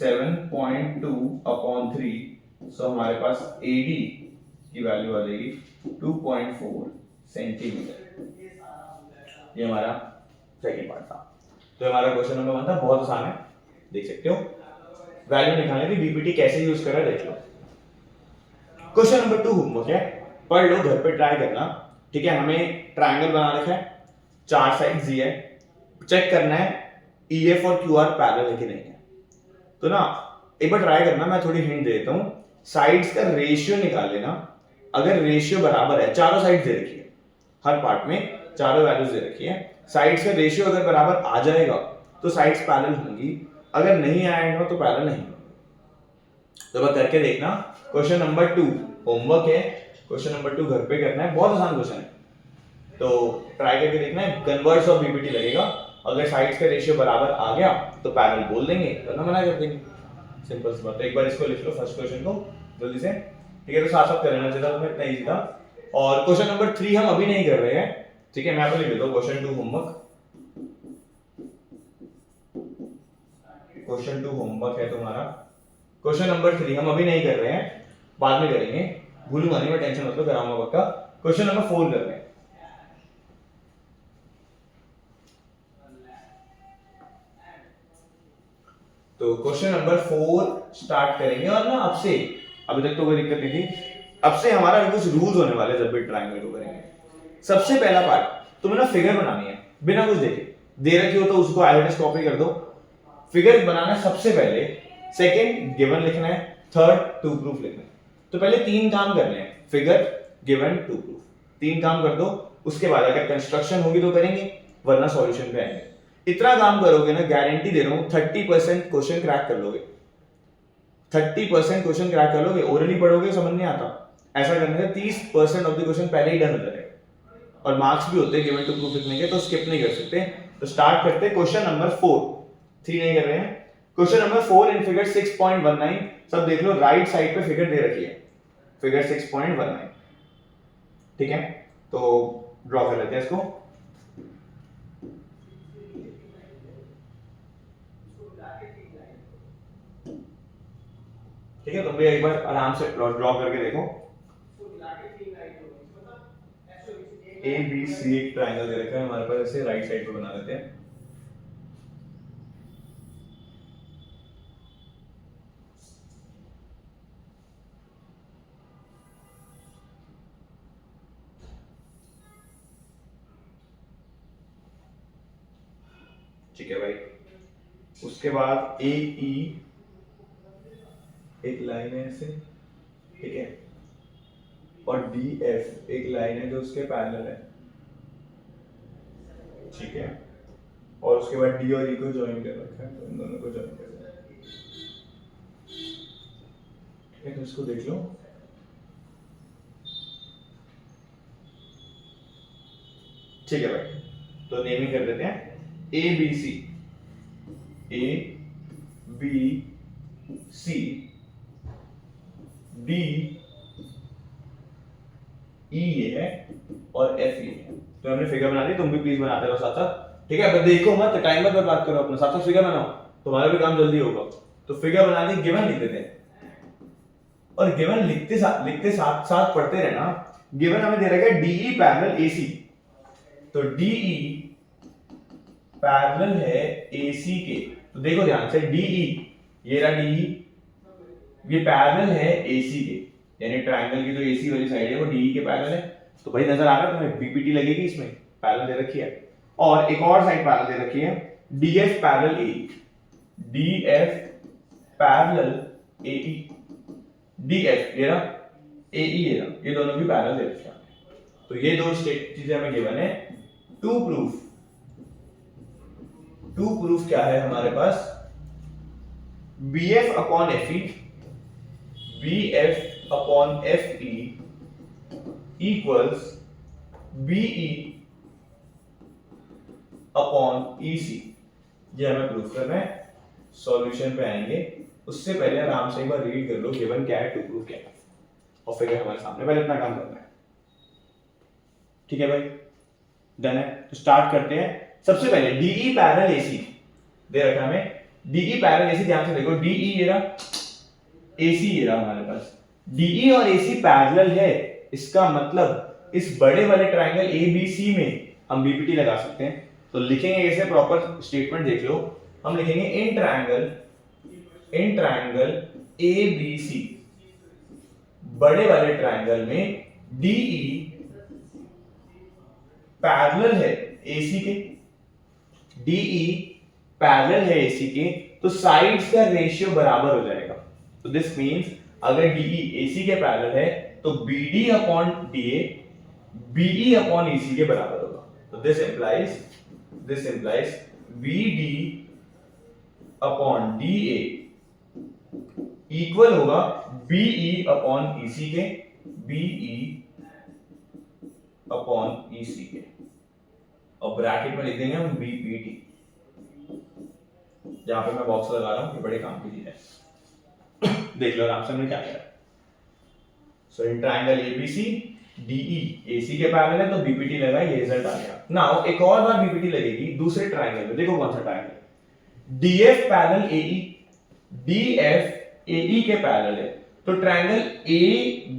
7.2 अपॉन 3. सो हमारे पास AD की वैल्यू आ जाएगी 2.4 सेंटीमीटर. ये हमारा सेकंड पार्ट था. तो हमारा क्वेश्चन नंबर 1 था. बहुत आसान है, देख सकते हो. वैल्यू निकालने की बीपीटी कैसे यूज करा देख लो. क्वेश्चन नंबर 2 होमवर्क है, पढ़ लो घर पे, ट्राई करना. ठीक है, हमें ट्रायंगल बना रखा है, 4 साइड्स दी है. चेक करना है EF और QR पैरेलल है कि नहीं है. तो ना एक बार ट्राई करना. मैं थोड़ी हिंट दे देता हूं. साइड्स का रेशियो निकाल लेना. अगर रेशियो बराबर है, चारों साइड्स दे रखी है, हर पार्ट में चारों वैल्यूज दे रखी है. साइड्स का रेशियो अगर बराबर आ जाएगा तो साइड्स पैरेलल होंगी, अगर नहीं आए हो तो पैरेलल नहीं होंगी। तो बस करके देखना। क्वेश्चन नंबर 2 होमवर्क है, क्वेश्चन नंबर 2 घर पे करना है, बहुत आसान क्वेश्चन है, तो ट्राई करके देखना है। कन्वर्स ऑफ बीपीटी लगेगा, अगर साइड्स का रेशियो बराबर आ गया तो पैरेलल बोल देंगे, वरना मना कर देंगे, सिंपल सी बात। तो एक बार इसको लिख लो फर्स्ट क्वेश्चन को जल्दी से, ठीक है। तो साथ साथ कर लेना चाहिए था, इतना इजी था। और क्वेश्चन नंबर 3 हम अभी नहीं कर रहे हैं, ठीक है, मैं आपको लिख देता हूं क्वेश्चन 2 होमवर्क। क्वेश्चन 2 होमवर्क है तुम्हारा। क्वेश्चन नंबर 3 हम अभी नहीं कर रहे हैं, बाद में करेंगे, भूलूंगा नहीं मैं, टेंशन मत लो, कराऊंगा पक्का। क्वेश्चन नंबर 4 कर रहे हैं। तो क्वेश्चन नंबर 4 स्टार्ट करेंगे, और ना अब से, अभी तक तो कोई दिक्कत नहीं थी, अब से हमारा कुछ रूल्स होने वाले जब भी ट्रायंगल को करेंगे। सबसे पहला पार्ट तुम्हें ना फिगर बनानी है बिना कुछ देखे, दे रखी हो तो उसको एज कॉपी कर दो, फिगर बनाना सबसे पहले, सेकंड गिवन लिखना है, थर्ड टू प्रूफ लिखना है। तो पहले 3 काम करने हैं, फिगर, गिवन, टू प्रूफ, 3 काम कर दो, उसके बाद अगर कंस्ट्रक्शन होगी तो करेंगे, वरना सॉल्यूशन पे आएंगे। इतना काम करोगे ना, गारंटी दे रहा हूं 30% क्वेश्चन क्रैक कर लोगे, 30% क्वेश्चन क्रैक कर लोगे। ओरली पढ़ोगे समझ नहीं आता, ऐसा करने से 30% ऑफ द क्वेश्चन पहले ही डन हो जाएगा, और मार्क्स भी होते हैं गिवन टू प्रूफ लिखने के, तो स्किप नहीं कर सकते। तो स्टार्ट करते हैं क्वेश्चन नंबर 4, 3 नहीं कर रहे हैं। क्वेश्चन नंबर 4 इन फिगर 6.19, सब देख लो, राइट साइड पे फिगर दे रखी है, फिगर 6.19, ठीक है। तो ड्रॉ कर लेते हैं इसको। ठीक है, तुम भी एक बार आराम से ड्रॉ करके देखो। ए बी सी एक ट्रायंगल दे रखा है हमारे पास, ऐसे राइट साइड पे बना लेते हैं। ठीक है भाई, उसके बाद ए ई एक लाइन है ऐसे, ठीक है, और डी एफ एक लाइन है जो उसके पैरेलल है, ठीक है, और उसके बाद डी और ई को ज्वाइन कर रखा है, तो इन दोनों को ज्वाइन कर रखा है, ठीक है। तो इसको देख लो, ठीक है भाई। तो नेमिंग कर देते हैं, A B C, A B C, D E ये है, और एफ ये है। तो हमने फिगर बना दी, तुम भी प्लीज बनाते रहो साथ साथ, ठीक है। अब देखो मत, टाइम मत बर्बाद करो अपना, साथ साथ फिगर बनाओ, तुम्हारा भी काम जल्दी होगा। तो फिगर बना दी, गिवन लिख देते हैं, और गिवन लिखते साथ साथ पढ़ते रहना। गिवन हमें दे रखा है डीई पैरेलल एसी, तो डीई पैरेलल है एसी के, तो देखो ध्यान से, डीई ये रहा, डीई ये पैरेलल है एसी के, यानी ट्रायंगल की जो एसी वाली साइड है वो डीई के पैरेलल है। तो भाई नजर आ रहा है तुम्हें, बीपीटी लगेगी इसमें, पैरेलल दे रखी है। और एक और साइड पैरेलल दे रखी है, डीएफ पैरेलल ए, डीएफ पैरेलल एई, डीएफ ये रहा, एई ये रहा, ये दोनों भी पैरेलल दे रखे हैं। तो ये दो चीजें हमें गिवन है। टू प्रूफ क्या है हमारे पास, BF upon FE, BF upon FE equals BE upon EC, ये हमें प्रूफ करना है। सॉल्यूशन पे आएंगे, उससे पहले आराम से एक बार रीड कर लो गिवन क्या है, टू प्रूफ क्या है, और फिगर हमारे सामने, पहले इतना काम करना है, ठीक है भाई, डन है। तो स्टार्ट करते हैं। सबसे पहले DE पैरेलल AC दे रखा है हमें, DE पैरेलल AC, ध्यान से देखो, DE ये रहा, AC ये रहा हमारे पास, DE और AC पैरेलल है, इसका मतलब इस बड़े वाले ट्रायंगल ABC में हम BPT लगा सकते हैं। तो लिखेंगे कैसे, प्रॉपर स्टेटमेंट देख लो, हम लिखेंगे इन ट्रायंगल ABC, बड़े वाले ट्रायंगल में DE पैरेलल है AC के, DE पैरेलल है AC के, तो साइड्स का रेशियो बराबर हो जाएगा। तो दिस मींस अगर DE AC के पैरेलल है तो BD upon DA BE upon EC के बराबर होगा। तो this implies BD upon D A equal होगा बीई अपॉन ईसी के, बीई अपॉन ईसी के, और ब्रैकेट में लिख देंगे हम बीपीटी। जहां पे मैं बॉक्स लगा रहा हूं, ये बड़े काम की चीज है। देख लो आराम से हमने क्या किया। So in triangle ABC DE AC के पैरेलल है तो बीपीटी लगा, ये रिजल्ट आ गया। नाउ एक और बार बीपीटी लगेगी दूसरे ट्रायंगल में। देखो कौन सा ट्रायंगल, डीएफ पैरेलल एई, डीएफ एई के पैरेलल है, तो ट्रायंगल ए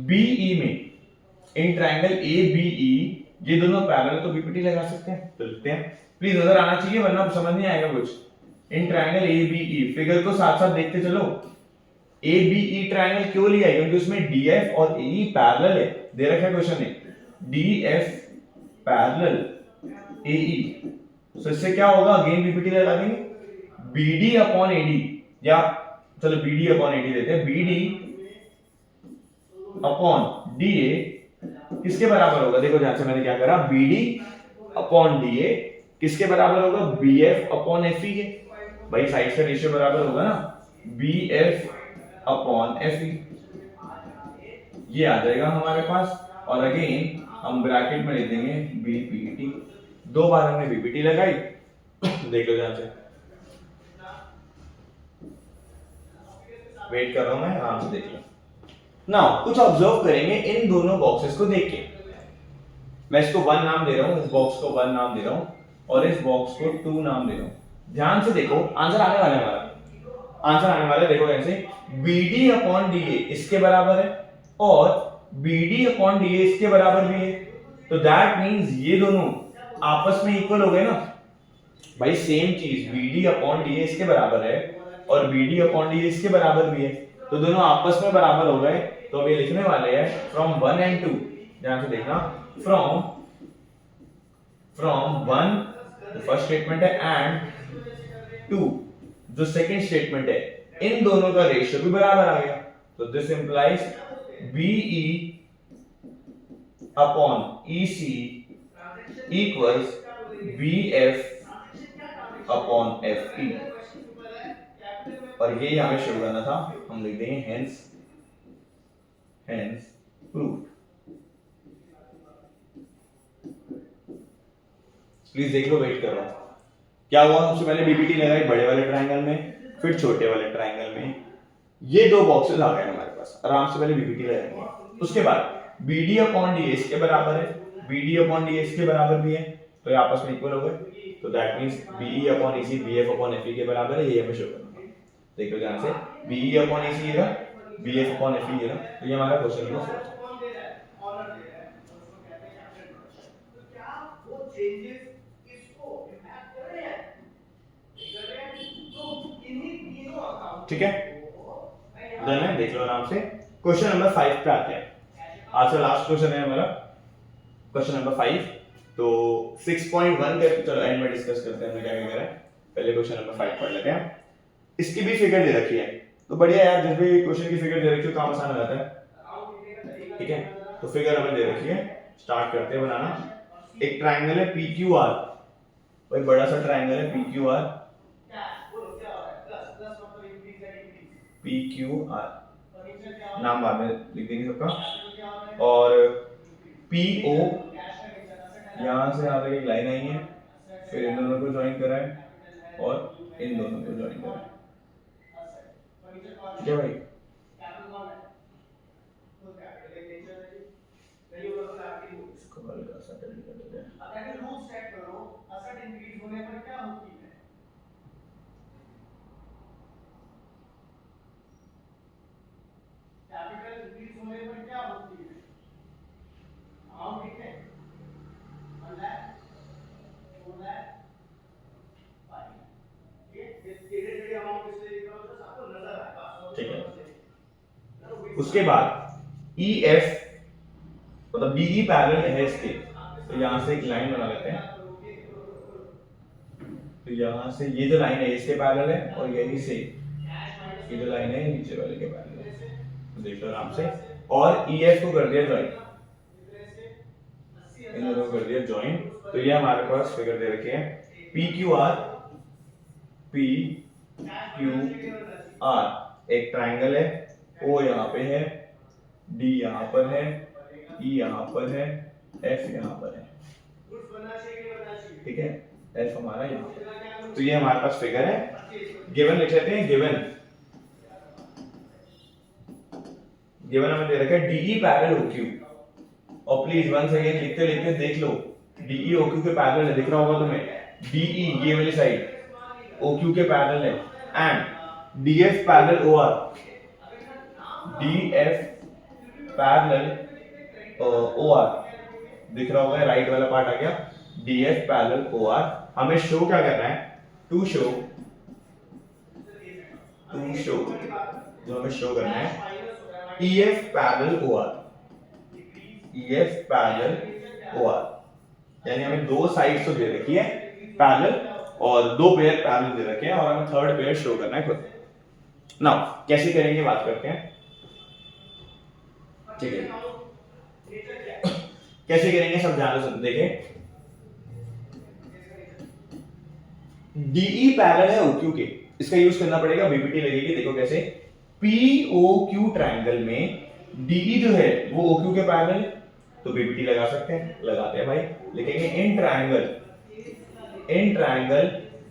बीई में, इन ट्रायंगल ए बीई ये दोनों पैरेलल, तो बीपीटी लगा सकते हैं। तो लिखते हैं, प्लीज नजर आना चाहिए वरना समझ नहीं आएगा कुछ। In triangle A BE, figure को साथ साथ देखते चलो। ए बी ई ट्रायंगल क्यों लिया है, क्योंकि उसमें डीएफ और एई पैरेलल है, दे रखा है क्वेश्चन में, डीएफ पैरेलल एई। सो इससे क्या होगा, अगेन बीपीटी लगा देंगे, बीडी अपॉन एडी, या चलो बीडी अपॉन एडी देते हैं, बीडी अपॉन डीए किसके बराबर होगा, देखो ध्यान से मैंने क्या करा, बीडी अपॉन डीए किसके बराबर होगा, बीएफ अपॉन एफई के। भाई साइड का रेशियो बराबर होगा ना, बीएफ अपॉन एफई, ये आ जाएगा हमारे पास। और अगेन हम ब्रैकेट में लिख देंगे बीपीटी। दो बार हमने बीपीटी लगाई, देख लो ध्यान से, वेट कर रहा हूं मैं, आराम से देख लो। नाउ कुछ ऑब्जर्व करेंगे इन दोनों बॉक्सेस को देख के। मैं इसको 1 नाम दे रहा हूं, इस बॉक्स को 1 नाम दे रहा हूं, और इस बॉक्स को 2 नाम दे रहा हूं। ध्यान से देखो, आंसर आने वाला है हमारा, आंसर आने वाला है। देखो कैसे, BD अपॉन DA इसके बराबर है और BD अपॉन DA इसके बराबर भी है, तो दैट मींस ये दोनों आपस में इक्वल हो गए ना भाई। सेम चीज BD अपॉन DA इसके बराबर है और BD अपॉन DA इसके बराबर भी है, तो दोनों आपस में बराबर हो गए। तो अब ये लिखने वाले हैं फ्रॉम 1 एंड 2, ध्यान से देखना, फ्रॉम 1 फर्स्ट स्टेटमेंट है एंड 2 जो सेकंड स्टेटमेंट है, इन दोनों का रेशियो भी बराबर आ गया। तो this implies BE upon EC equals BF upon FE, और ये हमें शो करना था, हम लिख देंगे हेंस प्रूव्ड। प्लीज देख लो, वेट कर रहा हूं। क्या हुआ, सबसे पहले बीपीटी लगाई बड़े वाले ट्रायंगल में, फिर छोटे वाले ट्रायंगल में, ये दो बॉक्सेस आ गए हमारे पास, आराम से पहले बीपीटी लगाएंगे। उसके बाद BD अपॉन DA इसके बराबर है, BD अपॉन DA इसके बराबर भी है, तो ये आपस में इक्वल हो गए, तो that means BE upon EC BF upon FE के बराबर है, ये हमें शो करना है। देखो ध्यान से, BE अपॉन EC ये रहा, BF अपॉन FE ये रहा, तो ये हमारा क्वेश्चन नंबर 4 है। ठीक है, डन है, देख लो आराम से। क्वेश्चन नंबर 5 पे आते हैं। आज का लास्ट क्वेश्चन है हमारा, क्वेश्चन नंबर 5। तो 6.1 के चलो एंड में डिस्कस करते हैं, हमने क्या क्या करा है। पहले क्वेश्चन नंबर 5 पढ़ लेते हैं। इसकी भी फिगर दे रखी है, तो बढ़िया यार, जब भी क्वेश्चन की फिगर दे रखी हो काम आसान हो जाता है। ठीक है, तो फिगर हमें दे रखी है, स्टार्ट करते हैं बनाना। एक ट्रायंगल है PQR, भाई बड़ा सा ट्रायंगल है PQR, PQR नाम बाद में लिख देंगे सबका, और PO यहां से यहां तक एक लाइन आई है, फिर इन दोनों को ज्वाइन करा है और इन दोनों को ज्वाइन करा है। ठीक है भाई, इसको हल्का सा कर देते हैं। अगर रूट सेट करो, असर इंक्रीज होने पर क्या होती है, कैपिटल इंक्रीज होने पर क्या होती है, अमाउंट ठीक है, 1 लाख 2 लाख 5, ये धीरे-धीरे अमाउंट इसलिए लिख रहा हूं तो आपको नजर आएगा। ठीक है, उसके बाद EF मतलब BE पैरेलल है इसके, तो यहां से एक लाइन बना लेते हैं। तो यहां से ये जो लाइन है इसके पैरेलल है, और यहीं से ये जो लाइन है नीचे वाले के पैरेलल है, तो देख लो आराम से। और EF को कर दिया ज्वाइन, इन दोनों को कर दिया ज्वाइन, तो ये हमारे पास फिगर दे रखी है PQR, P क्यू आर, एक ट्राइंगल है, ओ यहाँ पे है, डी यहाँ पर है, ई यहाँ पर है, एफ यहाँ पर है, ठीक है, एफ हमारा यहाँ पर। तो ये हमारे पास फिगर है। गिवन लिख लेते हैं, गिवन हमें दे रखा है डीई पैरेलल ओक्यू, और प्लीज वंस अगेन लिखते लिखते देख लो, डीई ओक्यू के पैरेलल है, दिख रहा होगा तुम्हें, डीई ये वाली साइड ओक्यू के पैरेलल है, and DF parallel OR, DF parallel OR, दिख रहा होगा, राइट वाला पार्ट आ गया, डीएफ पैरेलल ओआर। हमें शो क्या करना है, टू शो जो हमें शो करना है EF parallel OR, EF parallel OR, यानी हमें दो साइड्स तो दे रखी है पैरेलल, और दो पेयर पैरेलल दे रखे हैं, और हमें थर्ड पेयर शो करना है खुद। नाउ कैसे करेंगे बात करते हैं, ठीक है, कैसे करेंगे सब ध्यान से देखें। DE पैरेलल है OQ के, इसका यूज करना पड़ेगा, बीपीटी लगेगी, देखो कैसे, POQ ट्रायंगल में DE जो है वो OQ के पैरेलल, तो बीपीटी लगा सकते हैं, लगाते हैं भाई, लिखेंगे in triangle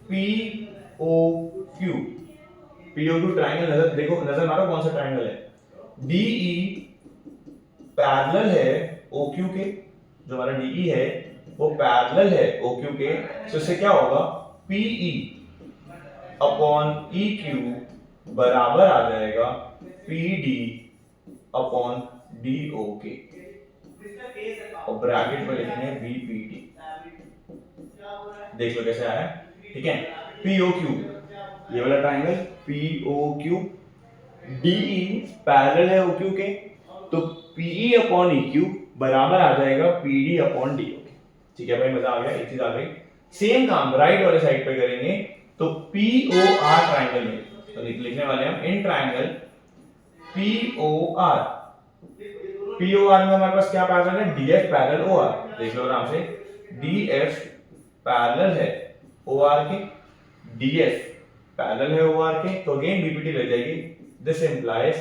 POQ, POQ triangle, नजर देखो, नजर मारो कौन सा ट्रायंगल है, DE पैरेलल है OQ के, जो हमारा DE है वो पैरेलल है OQ के, तो इससे क्या होगा, PE अपॉन EQ बराबर आ जाएगा PD अपॉन DO के, और ब्रैकेट में लिखेंगे BPD, देख लो कैसे आया, ठीक है, POQ ये वाला ट्रायंगल POQ, DE पैरेलल है OQ के, तो PE अपॉन EQ बराबर आ जाएगा PD अपॉन DO के, ठीक है भाई, मजा आ गया, एक चीज आ गई। सेम काम राइट वाले साइड पे करेंगे, तो POR ट्रायंगल में, तो लिखने वाले हम इन ट्रायंगल POR, POR में हमारे पास क्या पैरेलल है, DF पैरेलल OR, देख लो आराम से, DF पैरेलल है OR के, DF पैरेलल है OR के, तो अगेन बीपीटी लग जाएगी, this implies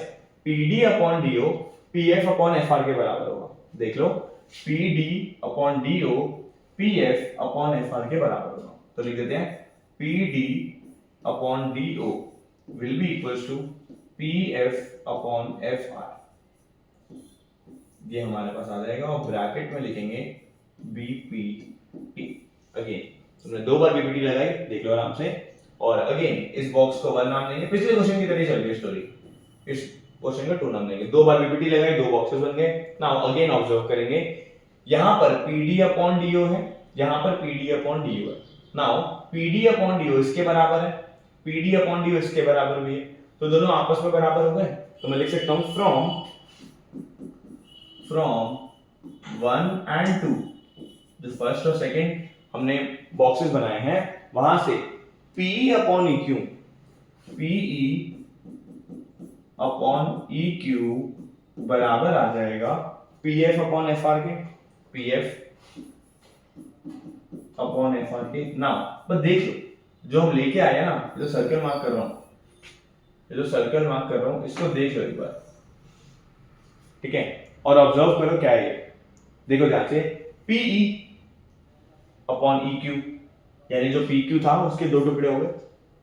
PD upon DO PF upon FR के बराबर होगा, देख लो, PD upon DO PF upon FR के बराबर होगा, तो लिख देते हैं PD upon DO will be equals to PF upon FR, ये हमारे पास आ जाएगा, और ब्रैकेट में लिखेंगे BPT। अगेन तुमने दो बार BPT लगाई, देख लो आराम से, और अगेन इस बॉक्स को 1 नाम देंगे, पिछले क्वेश्चन की तरह चल रही है स्टोरी, इस क्वेश्चन का 2 नाम देंगे, दो बार BPT लगाई, दो बॉक्सेस बन गए। नाउ अगेन ऑब्जर्व करेंगे, यहां पर PD अपॉन DO है, यहां पर PD अपॉन DO है, नाउ PD अपॉन DO इसके बराबर है, PD अपॉन DO इसके बराबर भी है, तो दोनों आपस में बराबर हो गए, तो मैं लिख सकता हूं फ्रॉम 1 and 2, जो फर्स्ट और सेकंड हमने बॉक्सेस बनाए हैं, वहां से PE upon EQ, PE upon EQ बराबर आ जाएगा PF अपॉन FR के, PF अपॉन FR के। नाउ बस देख लो, जो हम लेके आए ना, जो सर्कल मार्क कर रहा हूं, ये जो सर्कल मार्क कर रहा हूं, इसको देख लो एक बार, ठीक है, और ऑब्जर्व करो क्या है ये, देखो ध्यान से, PE अपॉन EQ, यानी जो PQ था उसके दो टुकड़े हो गए,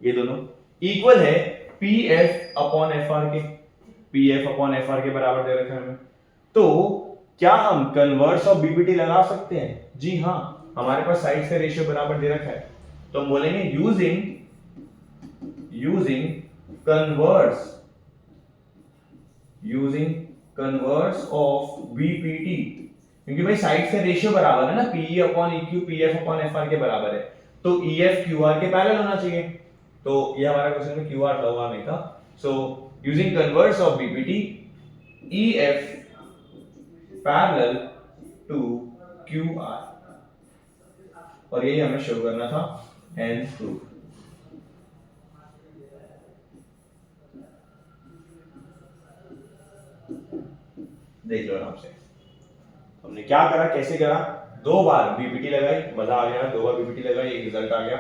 ये दोनों इक्वल है PF अपॉन FR के, PF अपॉन FR के बराबर दे रखा है हमें, तो क्या हम कन्वर्स ऑफ BPT लगा सकते हैं? जी हाँ, हमारे पास साइड से रेशियो बराबर दे रखा है, तो हम बोलेंगे यूजिंग कन्वर्स ऑफ BPT, क्योंकि भाई साइड से रेशियो बराबर है ना, PE upon EQ PF upon FR के बराबर है, तो EF QR के पैरेलल होना चाहिए, तो ये हमारा क्वेश्चन में QR लगा नहीं था, so using converse of BPT EF parallel to QR, और यही हमें शो करना था, हेंस प्रूफ। देख लो आराम से, हमने क्या करा, कैसे करा, दो बार BPT लगाई, मजा आ गया, दो बार BPT लगाई, एक रिजल्ट आ गया,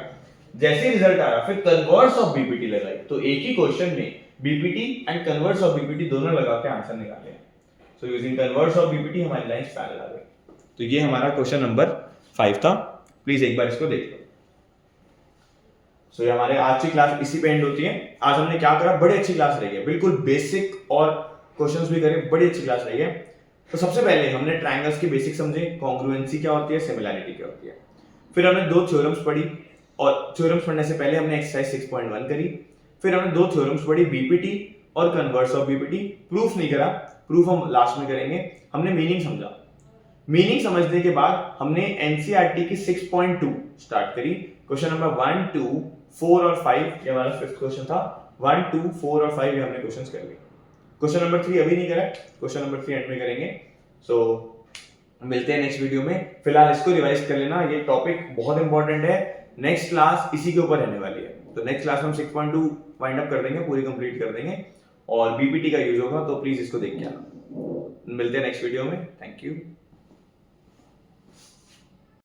जैसे रिजल्ट आया फिर कन्वर्स ऑफ बीपीटी लगाई, तो एक ही क्वेश्चन में BPT and converse of BPT दोनों लगा के आंसर निकाले। सो यूजिंग कन्वर्स ऑफ बीपीटी हमारी लाइंस पैरेलल आ गई। तो ये हमारा क्वेश्चन नंबर 5 था, प्लीज एक बार इसको देख लो। सो ये हमारे आज की क्लास इसी पे एंड होती है। आज हमने क्या करा, बड़ी अच्छी क्लास रही है, बिल्कुल बेसिक और क्वेश्चंस भी करे, बड़ी अच्छी क्लास रही है। तो सबसे पहले हमने ट्रायंगल्स की बेसिक समझे, कॉन्ग्रुएंसी क्या होती है, सिमिलैरिटी क्या होती है। फिर हमने दो थ्योरम्स पढ़ी, और थ्योरम्स पढ़ने से पहले हमने एक्सरसाइज 6.1 करी। फिर हमने दो थ्योरम्स पढ़ी, बीपीटी और कन्वर्स ऑफ बीपीटी। प्रूफ नहीं करा, प्रूफ हम लास्ट में करेंगे। हमने मीनिंग समझा, मीनिंग समझने के बाद हमने एनसीईआरटी की 6.2 स्टार्ट करी। क्वेश्चन नंबर 1, 2, 4 और 5 ये हमारा फिफ्थ क्वेश्चन था। 1, 2, 4 और 5 ये हमने क्वेश्चंस कर लिए। क्वेश्चन नंबर 3 अभी नहीं करा, क्वेश्चन नंबर 3 एंड में करेंगे। सो मिलते हैं नेक्स्ट वीडियो में। फिलहाल इसको रिवाइज कर लेना, ये टॉपिक बहुत इंपॉर्टेंट है, नेक्स्ट क्लास इसी के ऊपर रहने वाली है। तो नेक्स्ट क्लास में हम 6.2 वाइंड अप कर देंगे, पूरी कंप्लीट कर देंगे, और बीपीटी का यूज होगा, तो प्लीज इसको देख के आना। मिलते हैं नेक्स्ट वीडियो में, थैंक यू।